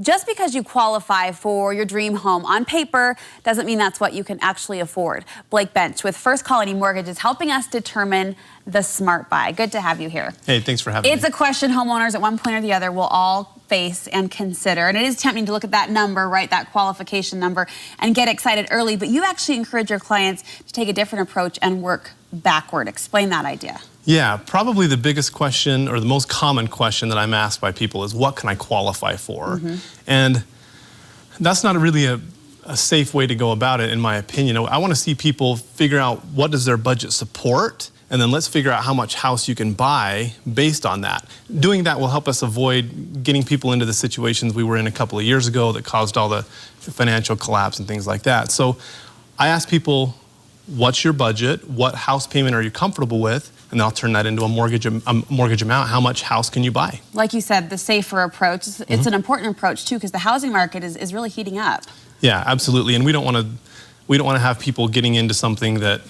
Just because you qualify for your dream home on paper doesn't mean that's what you can actually afford. Blake Bench with First Colony Mortgage is helping us determine the smart buy. Good to have you here. Hey, thanks for having me. It's a question homeowners at one point or the other will all face and consider. And it is tempting to look at that number, right, that qualification number, and get excited early. But you actually encourage your clients to take a different approach and work backward. Explain that idea. Yeah, probably the biggest question or the most common question that I'm asked by people is, what can I qualify for? And that's not really a safe way to go about it, in my opinion. I want to see people figure out what does their budget support, and then let's figure out how much house you can buy based on that. Doing that will help us avoid getting people into the situations we were in a couple of years ago that caused all the financial collapse and things like that. So I ask people, what's your budget? What house payment are you comfortable with? And I'll turn that into a mortgage amount. How much house can you buy? Like you said, the safer approach. It's an important approach too, because the housing market is really heating up. Yeah, absolutely. And we don't want to have people getting into something that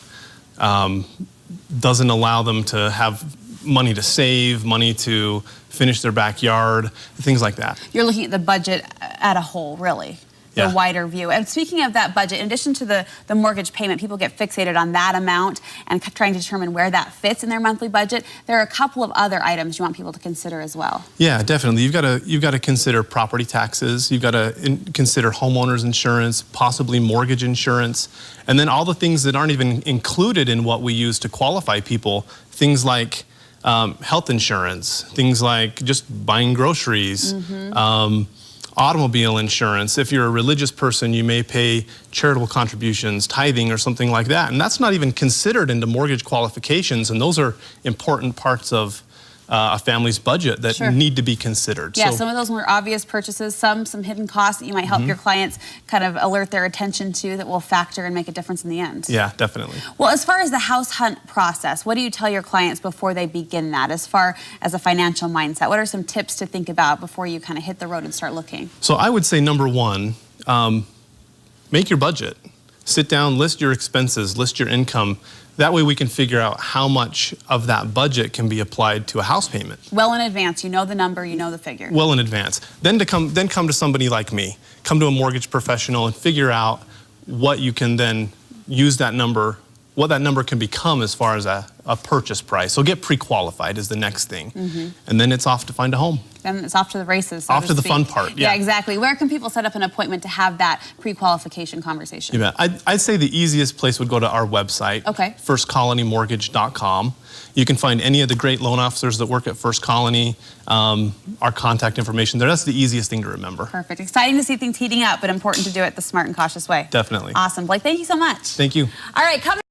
doesn't allow them to have money to save, money to finish their backyard, things like that. You're looking at the budget at a whole, really. The wider view. And speaking of that budget, in addition to the mortgage payment, people get fixated on that amount and trying to determine where that fits in their monthly budget. There are a couple of other items you want people to consider as well. Yeah, definitely. You've got to consider property taxes. You've got to consider homeowners insurance, possibly mortgage insurance, and then all the things that aren't even included in what we use to qualify people. Things like health insurance, things like just buying groceries. Automobile insurance. If you're a religious person, you may pay charitable contributions, tithing, or something like that. And that's not even considered into mortgage qualifications, and those are important parts of a family's budget that need to be considered. Yeah, so, some of those more obvious purchases, some hidden costs that you might help your clients kind of alert their attention to that will factor and make a difference in the end. Yeah, definitely. Well, as far as the house hunt process, what do you tell your clients before they begin that, as far as a financial mindset? What are some tips to think about before you kind of hit the road and start looking? So I would say, number one, make your budget. Sit down, list your expenses, list your income. That way we can figure out how much of that budget can be applied to a house payment. Well in advance, you know the number, you know the figure. Well in advance. Then come to somebody like me, come to a mortgage professional and figure out what you can then use that number, what that number can become as far as a purchase price. So get pre-qualified is the next thing. And then it's off to find a home. Then it's off to the races, so off to the fun part, yeah, exactly. Where can people set up an appointment to have that pre-qualification conversation? You bet. I'd say the easiest place would go to our website, firstcolonymortgage.com. You can find any of the great loan officers that work at First Colony, our contact information there. That's the easiest thing to remember. Perfect. Exciting to see things heating up, but important to do it the smart and cautious way. Definitely. Awesome. Blake, thank you so much. Thank you. All right, coming